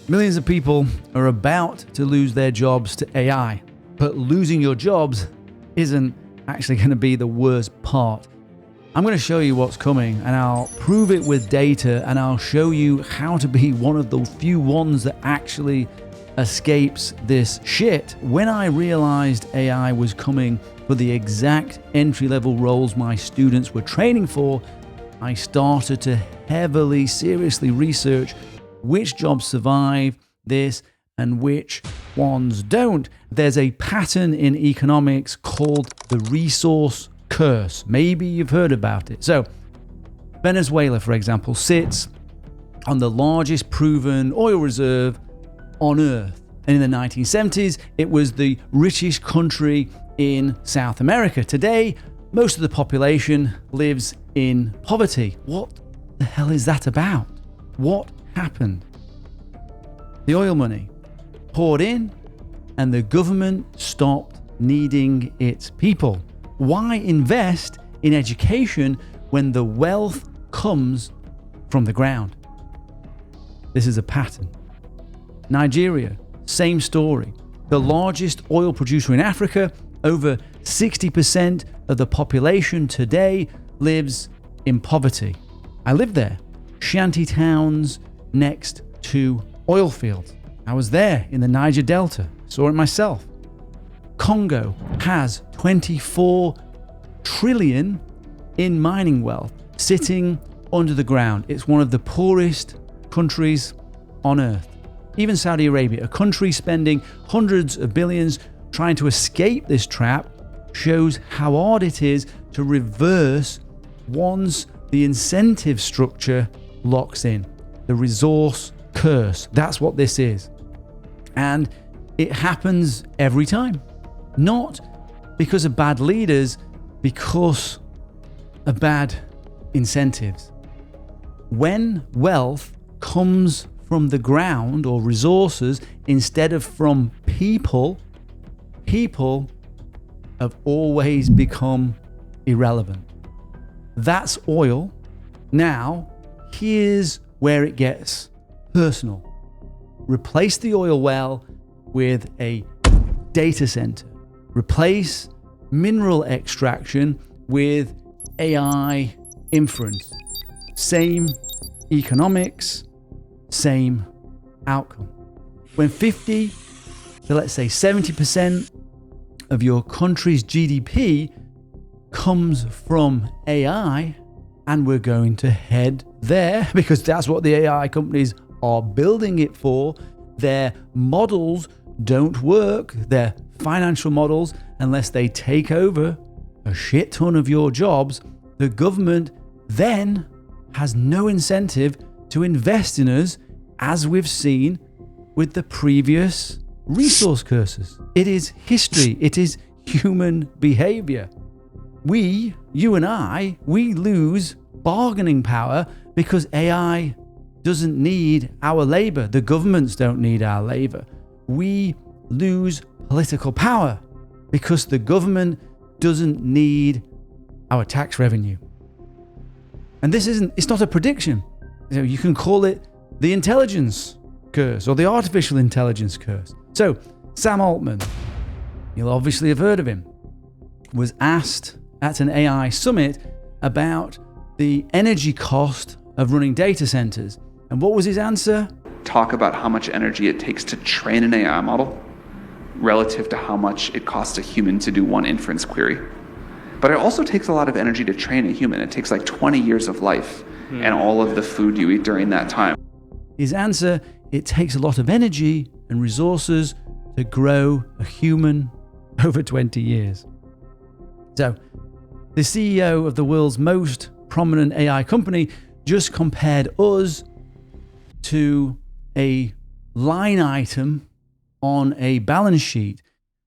Millions of people are about to lose their jobs to AI, but losing your jobs isn't actually going to be the worst part. I'm going to show you what's coming, and I'll prove it with data, and I'll show you how to be one of the few ones that actually escapes this shit. When I realized AI was coming for the exact entry-level roles my students were training for, I started to heavily, seriously research which jobs survive this and which ones don't. There's a pattern in economics called the resource curse. Maybe you've heard about it. So Venezuela, for example, sits on the largest proven oil reserve on Earth. And in the 1970s, it was the richest country in South America. Today, most of the population lives in poverty. What the hell is that about? What happened? The oil money poured in and the government stopped needing its people. Why invest in education when the wealth comes from the ground? This is a pattern. Nigeria, same story. The largest oil producer in Africa, over 60% of the population today lives in poverty. I lived there. Shanty towns next to oil fields. I was there in the Niger Delta, saw it myself. Congo has 24 trillion in mining wealth sitting under the ground. It's one of the poorest countries on earth. Even Saudi Arabia, a country spending hundreds of billions trying to escape this trap, shows how hard it is to reverse once the incentive structure locks in. The resource curse. That's what this is. And it happens every time. Not because of bad leaders, because of bad incentives. When wealth comes from the ground or resources instead of from people, people have always become irrelevant. That's oil. Now, here's where it gets personal. Replace the oil well with a data center. Replace mineral extraction with AI inference. Same economics, same outcome. When 50 to let's say 70% of your country's GDP comes from AI, and we're going to head there because that's what the AI companies are building it for. Their models don't work, their financial models, unless they take over a shit ton of your jobs. The government then has no incentive to invest in us, as we've seen with the previous resource curses. It is history. It is human behavior. You and I, we lose bargaining power because AI doesn't need our labor. The governments don't need our labor. We lose political power because the government doesn't need our tax revenue. And it's not a prediction. You can call it the intelligence curse or the artificial intelligence curse. So Sam Altman, you'll obviously have heard of him, was asked at an AI summit about the energy cost of running data centers. And what was his answer? Talk about how much energy it takes to train an AI model relative to how much it costs a human to do one inference query. But it also takes a lot of energy to train a human. It takes like 20 years of life and all of the food you eat during that time. His answer, it takes a lot of energy and resources to grow a human over 20 years. So, the CEO of the world's most prominent AI company just compared us to a line item on a balance sheet.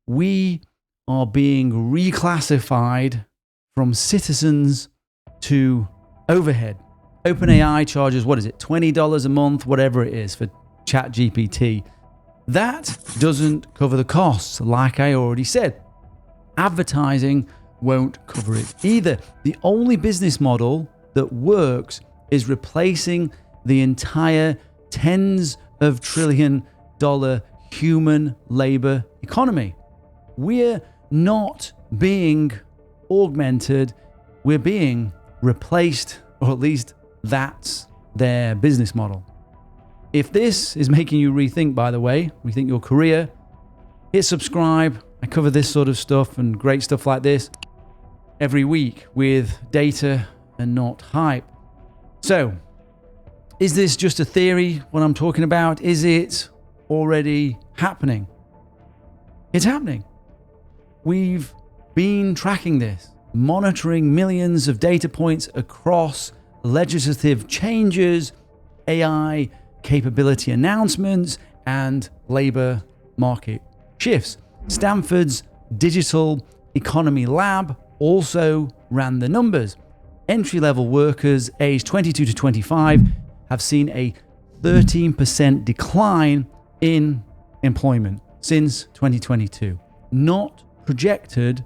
We are being reclassified from citizens to overhead. OpenAI charges, $20 a month, whatever it is, for ChatGPT. That doesn't cover the costs, like I already said. Advertising won't cover it either. The only business model that works is replacing the entire tens of trillion-dollar human labor economy. We're not being augmented, we're being replaced, or at least that's their business model. If this is making you rethink, by the way, rethink your career, hit subscribe. I cover this sort of stuff and great stuff like this every week with data and not hype. So, is this just a theory, what I'm talking about? Is it already happening? It's happening. We've been tracking this, monitoring millions of data points across legislative changes, AI capability announcements, and labor market shifts. Stanford's Digital Economy Lab also ran the numbers. Entry-level workers aged 22 to 25 have seen a 13% decline in employment since 2022. Not projected,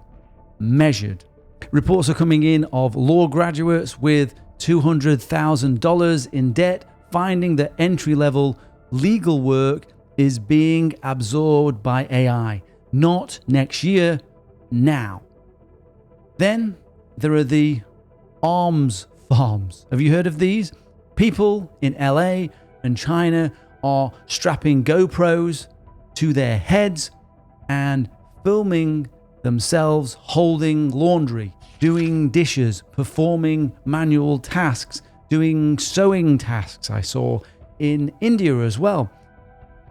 measured. Reports are coming in of law graduates with $200,000 in debt, finding that entry-level legal work is being absorbed by AI. Not next year, now. Then there are the arms farms. Have you heard of these? People in LA and China are strapping GoPros to their heads and filming themselves holding laundry, doing dishes, performing manual tasks, doing sewing tasks I saw in India as well.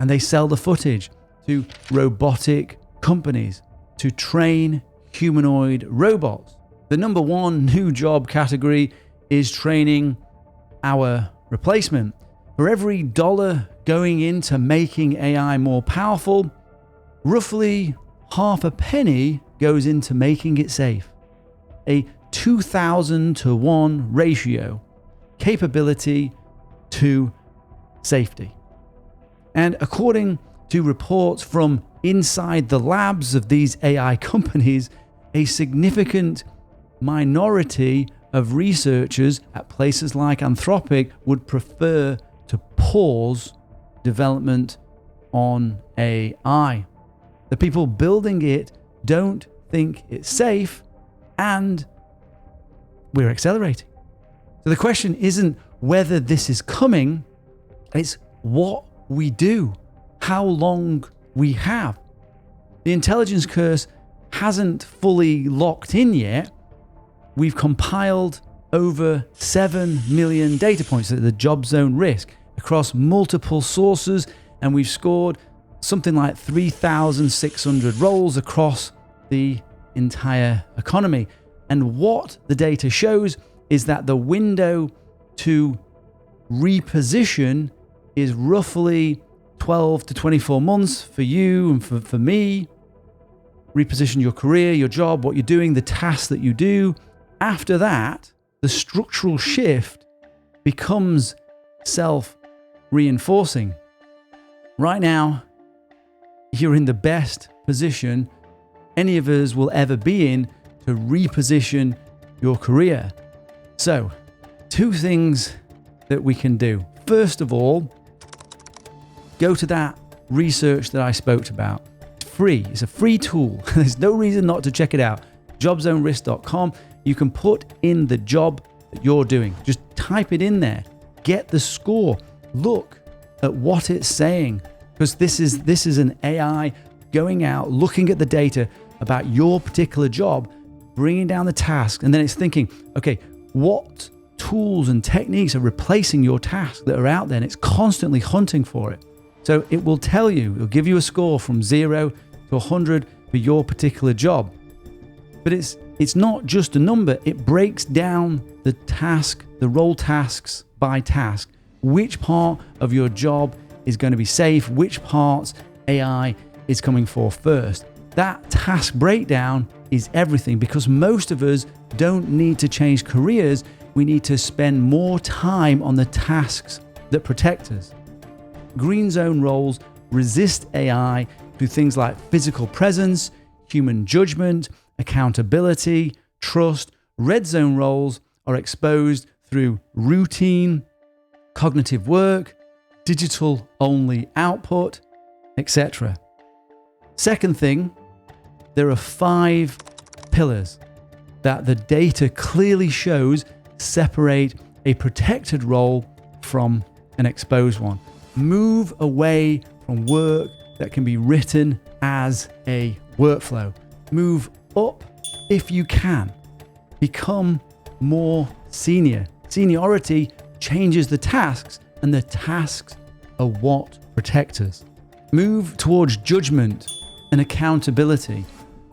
And they sell the footage to robotic companies to train humanoid robots. The number one new job category is training our replacement. For every dollar going into making AI more powerful, roughly half a penny goes into making it safe. A 2,000 to 1 ratio, capability to safety. And according to reports from inside the labs of these AI companies, a significant minority of researchers at places like Anthropic would prefer to pause development on AI. The people building it don't think it's safe, and we're accelerating. So the question isn't whether this is coming, it's what we do, how long we have. The intelligence curse hasn't fully locked in yet. We've compiled over 7 million data points at the job zone risk across multiple sources, and we've scored something like 3,600 roles across the entire economy. And what the data shows is that the window to reposition is roughly 12 to 24 months for you and for me. Reposition your career, your job, what you're doing, the tasks that you do. After that, the structural shift becomes self-reinforcing. Right now, you're in the best position any of us will ever be in to reposition your career. So, 2 things that we can do. First of all, go to that research that I spoke about. It's free. It's a free tool. There's no reason not to check it out. jobzonerisk.com. You can put in the job that you're doing. Just type it in there. Get the score. Look at what it's saying, because this is an AI going out, looking at the data about your particular job, bringing down the task, and then it's thinking, okay, what tools and techniques are replacing your tasks that are out there, and it's constantly hunting for it. So it will tell you, it'll give you a score from 0 to 100 for your particular job. But it's not just a number, it breaks down the task, the role tasks by task. Which part of your job is going to be safe, which parts AI is coming for first. That task breakdown is everything, because most of us don't need to change careers. We need to spend more time on the tasks that protect us. Green zone roles resist AI through things like physical presence, human judgment, accountability, trust. Red zone roles are exposed through routine, cognitive work, digital only output, etc. Second thing, there are 5 pillars that the data clearly shows separate a protected role from an exposed one. Move away from work that can be written as a workflow. Move up if you can. Become more senior. Seniority changes the tasks, and the tasks are what protect us. Move towards judgment and accountability.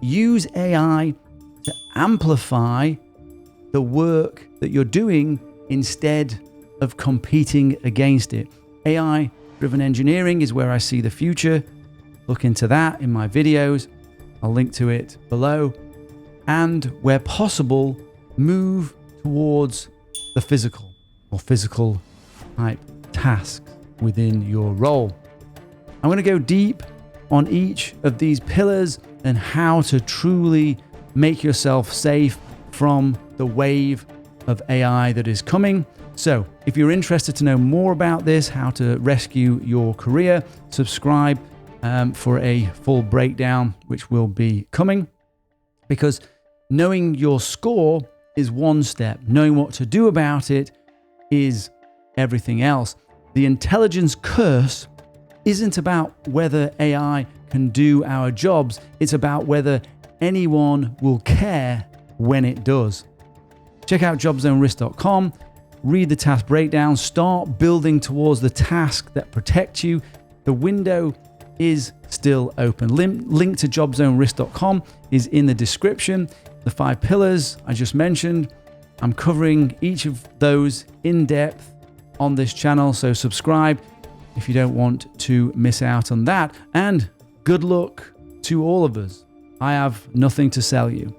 Use AI to amplify the work that you're doing instead of competing against it. AI-driven engineering is where I see the future. Look into that in my videos. I'll link to it below. And where possible, move towards the physical or physical type tasks within your role. I'm going to go deep on each of these pillars and how to truly make yourself safe from the wave of AI that is coming. So if you're interested to know more about this, how to rescue your career, subscribe for a full breakdown, which will be coming. Because knowing your score is one step. Knowing what to do about it is everything else. The intelligence curse isn't about whether AI can do our jobs. It's about whether anyone will care when it does. Check out jobzonerisk.com, read the task breakdown, start building towards the task that protects you. The window is still open. Link to jobzonerisk.com is in the description. The 5 pillars I just mentioned, I'm covering each of those in depth on this channel, so subscribe if you don't want to miss out on that. And good luck to all of us. I have nothing to sell you.